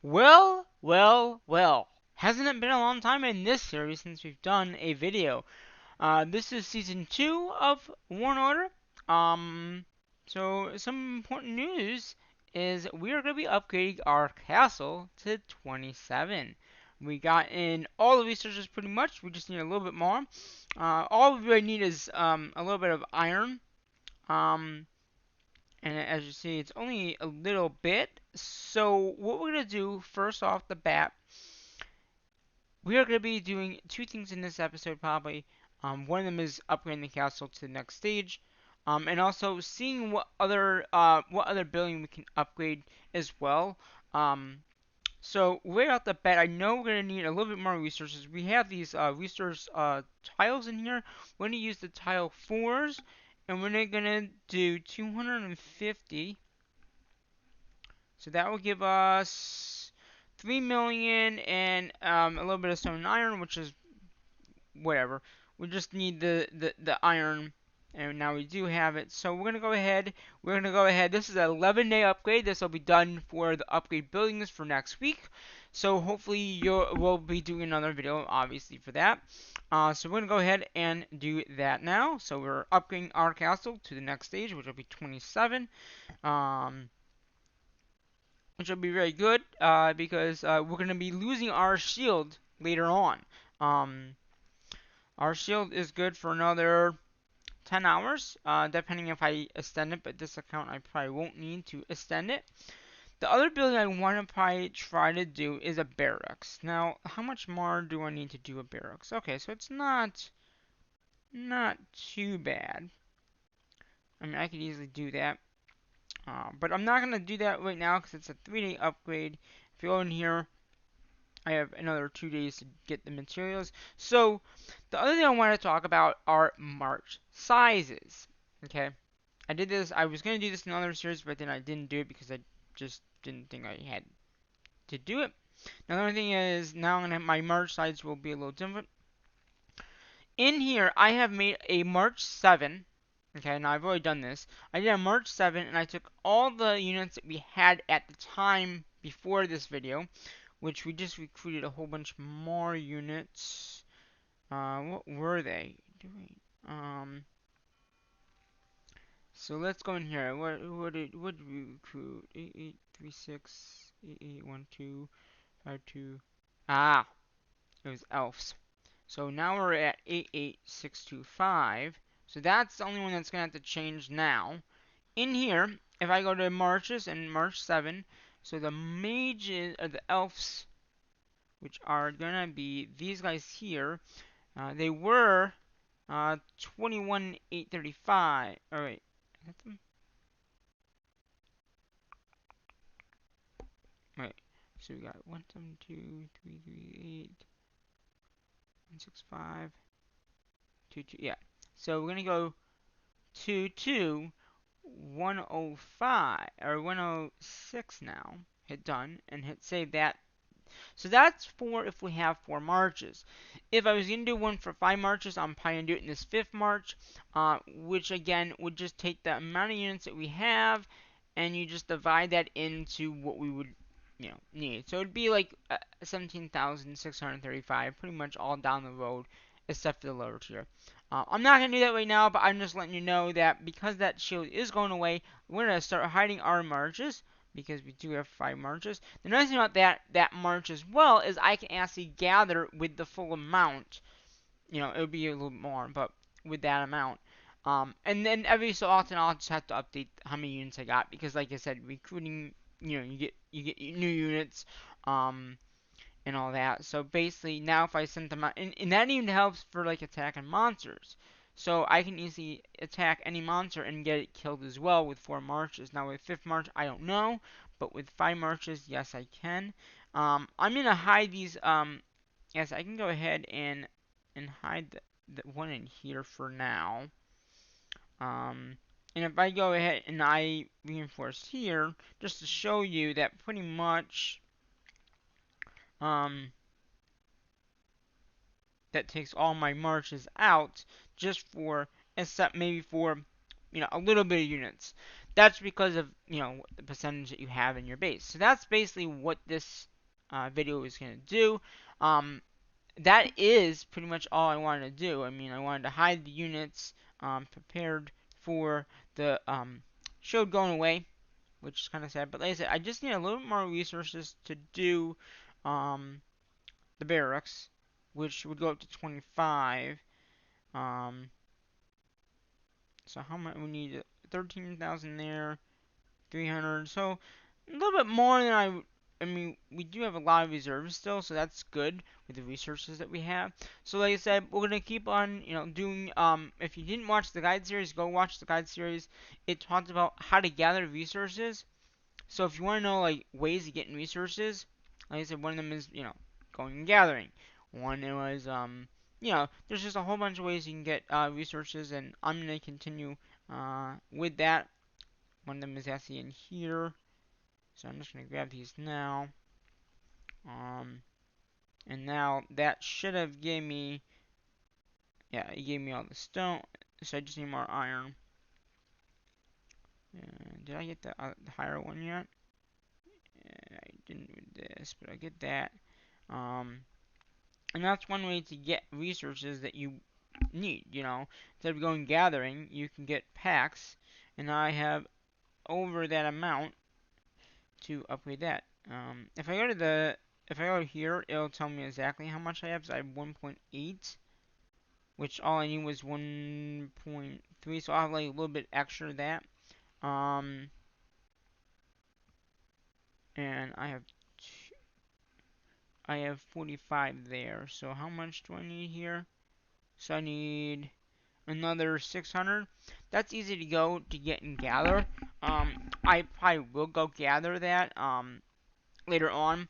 Well, well, well. Hasn't it been a long time in this series since we've done a video? This is season 2 of War and Order. Um, so some important news is we are going to be upgrading our castle to 27. We got in all the resources pretty much. We just need a little bit more. All we really need is a little bit of iron. Um, and as you see, it's only a little bit. So what we're going to do first off the bat, we are going to be doing two things in this episode probably. One of them is upgrading the castle to the next stage, and also seeing what other building we can upgrade as well. So right off the bat, I know we're going to need a little bit more resources. We have these resource tiles in here. We're going to use the tile 4s, and we're going to do 250. So that will give us 3 million and a little bit of stone and iron, which is whatever. We just need the iron, and now we do have it. So we're gonna go ahead. This is an 11-day upgrade. This will be done for the upgrade buildings for next week. So hopefully we'll be doing another video, obviously, for that. So we're gonna go ahead and do that now. So we're upgrading our castle to the next stage, which will be 27. Um, which will be very good because we're going to be losing our shield later on. Um, our shield is good for another 10 hours, depending if I extend it, but this account I probably won't need to extend it. The other building I want to probably try to do is a barracks. Now, how much more do I need to do a barracks? Okay, so it's not too bad. I mean, I could easily do that. But I'm not going to do that right now because it's a 3-day upgrade. If you go in here, I have another 2 days to get the materials. So, the other thing I want to talk about are march sizes. Okay, I was going to do this in another series, but then I didn't do it because I just didn't think I had to do it. Now, the only thing is, now my march size will be a little different. In here, I have made a March 7. Okay, now I've already done this. I did a March 7, and I took all the units that we had at the time before this video, which we just recruited a whole bunch more units. What were they doing? So let's go in here. What did we recruit? 8836, 881252. Ah, it was elves. So now we're at 88625. So that's the only one that's gonna have to change now. In here, if I go to marches and March 7, so the mages or the elves, which are gonna be these guys here, they were 21,835. All right, right. So we got 172,338, 165, 22. Yeah. So we're gonna go 105 or 106 now. Hit done and hit save that. So that's for if we have 4 marches. If I was going to do one for 5 marches, I'm probably going to do it in this 5th march, which again would just take the amount of units that we have and you just divide that into what we would need. So it'd be like 17,635, pretty much all down the road, except for the lower tier. I'm not going to do that right now, but I'm just letting you know that because that shield is going away, we're going to start hiding our marches because we do have 5 marches. The nice thing about that march as well is I can actually gather with the full amount. It would be a little more, but with that amount. And then every so often I'll just have to update how many units I got because, like I said, recruiting, you get new units, and all that. So basically, now if I send them out, and that even helps for like attacking monsters. So I can easily attack any monster and get it killed as well with 4 marches. Now with 5th march, I don't know, but with 5 marches, yes, I can. I'm gonna hide these. Yes, I can go ahead and hide the one in here for now. And if I go ahead and I reinforce here, just to show you that pretty much, um, that takes all my marches out just for, except maybe for, a little bit of units. that's because of, the percentage that you have in your base. So that's basically what this video is going to do. That is pretty much all I wanted to do. I mean, I wanted to hide the units, prepared for the shield going away, which is kind of sad. But like I said, I just need a little bit more resources to do the barracks, which would go up to 25. Um, so how much we need? 13,000 there, 300. So a little bit more than I mean, we do have a lot of reserves still, so that's good with the resources that we have. So like I said, we're gonna keep on, doing. If you didn't watch the guide series, go watch the guide series. It talks about how to gather resources. So if you want to know like ways of getting resources, like I said, one of them is going and gathering. One was there's just a whole bunch of ways you can get resources, and I'm gonna continue with that. One of them is actually in here, so I'm just gonna grab these now. And now that should have gave me, yeah, it gave me all the stone. So I just need more iron. Did I get the higher one yet? I didn't with this, but I get that. Um, and that's one way to get resources that you need. Instead of going gathering, you can get packs, and I have over that amount to upgrade that. If I go here, it'll tell me exactly how much I have. So I have 1.8, which all I need was 1.3. So I'll have like a little bit extra of that. And I have 45 there. So how much do I need here? So I need another 600. That's easy to go to get and gather. I probably will go gather that later on,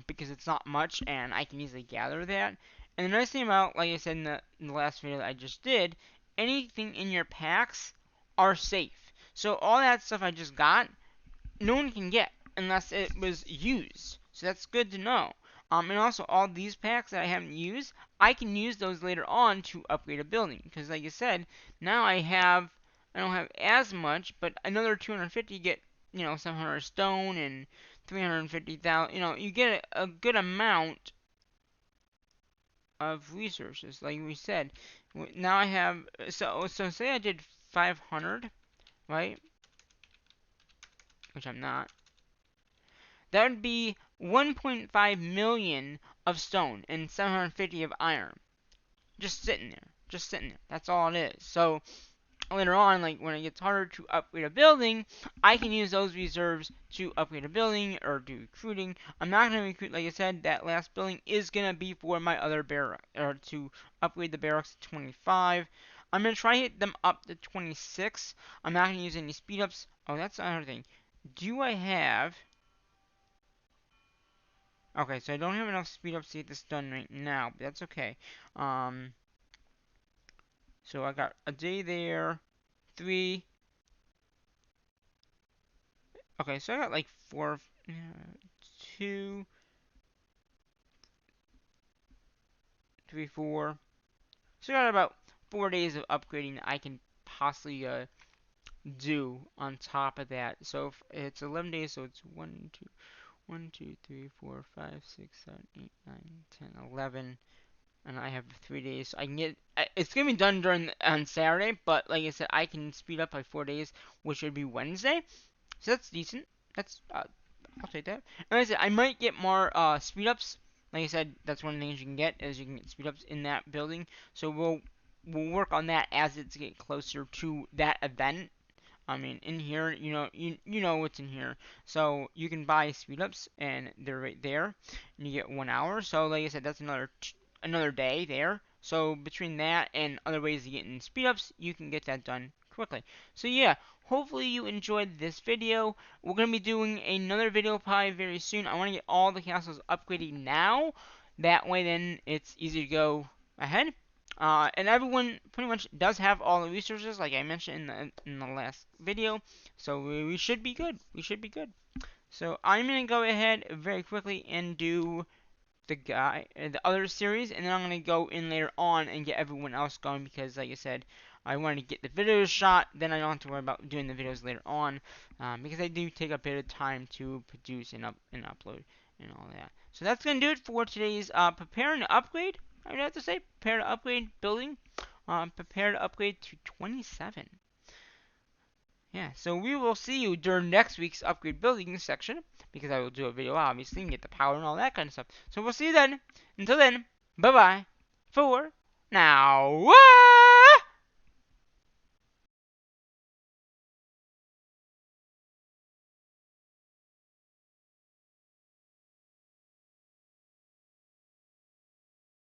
because it's not much and I can easily gather that. And the nice thing about, like I said in the last video that I just did, anything in your packs are safe. So all that stuff I just got, no one can get unless it was used. So that's good to know. And also all these packs that I haven't used, I can use those later on to upgrade a building. Because like I said, now I don't have as much, but another 250 get, 700 stone and 350,000. You get a good amount of resources, like we said. Now I have, so say I did 500, right? Which I'm not. That would be 1.5 million of stone and 750 of iron. Just sitting there. Just sitting there. That's all it is. So later on, like when it gets harder to upgrade a building, I can use those reserves to upgrade a building or do recruiting. I'm not going to recruit, like I said, that last building is going to be for my other barrack, or to upgrade the barracks to 25. I'm going to try to hit them up to 26. I'm not going to use any speed ups. Oh, that's another thing. Do I have... Okay, so I don't have enough speed ups to get this done right now, but that's okay. So I got a day there, 3. Okay, so I got like 4, 2, 3, 4. So I got about 4 days of upgrading that I can possibly do on top of that. So if it's 11 days, so it's 1, 2, 1, 2, 3, 4, 5, 6, 7, 8, 9, 10, 11. And I have 3 days. So I can get. It's gonna be done on Saturday, but like I said, I can speed up by 4 days, which would be Wednesday. So that's decent. That's I'll take that. And like I said, I might get more speed ups. Like I said, that's one of the things you can get is you can get speed ups in that building. So we'll work on that as it's getting closer to that event. I mean, in here, you know what's in here. So you can buy speed ups, and they're right there, and you get 1 hour. So like I said, that's another day there. So between that and other ways of getting speed ups, you can get that done quickly. So yeah, hopefully you enjoyed this video. We're gonna be doing another video probably very soon. I want to get all the castles upgraded now. That way, then it's easy to go ahead. And everyone pretty much does have all the resources, like I mentioned in the last video. So we should be good. We should be good. So I'm gonna go ahead very quickly and do the other series, and then I'm gonna go in later on and get everyone else going because, like I said, I want to get the videos shot, then I don't have to worry about doing the videos later on, because I do take a bit of time to produce and upload and all that. So that's gonna do it for today's prepare and upgrade. I would have to say prepare to upgrade building. Prepare to upgrade to 27. Yeah, so we will see you during next week's upgrade building section, because I will do a video obviously and get the power and all that kind of stuff. So we'll see you then. Until then, bye bye for now. Whoa!